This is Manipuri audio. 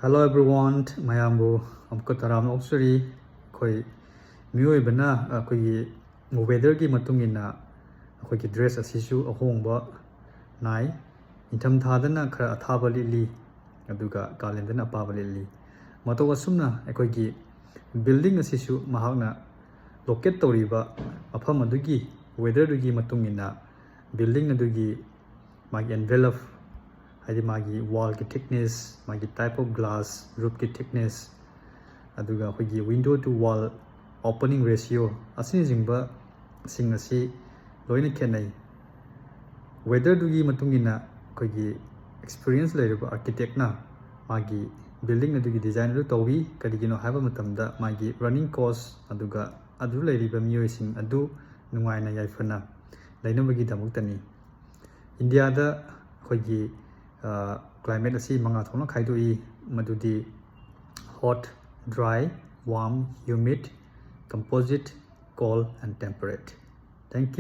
Hello everyone, Mayambu, Amkataram Oxury, Koi Muibana, Koi weather gi Matungina, Koi dress as issue a home ba nai, in term Tadana Kra Tabalili, Aduga, Kalendana Pabalili. Matawasumna, a Koi building as issue Mahagna, Loket Toriba, Apamadugi, weather dugi Matungina, building Adugi, Mag envelope. Hadi magi wall ki thickness, magi type of glass, roof ki thickness, aduga hoigi window to wall opening ratio, asini jingba sing asi loina khenai. Weather dugi matungina hoigi experience leiriba architect na magi building adugi design ru tawi kadigino haiba matamda magi running cost aduga adu leiriba miyoi sing adu nungaina yaifana lainabagi damuktani. India da hoigi climate asi manga thona khaidoi madudi hot, dry, warm, humid, composite, cold and temperate. Thank you.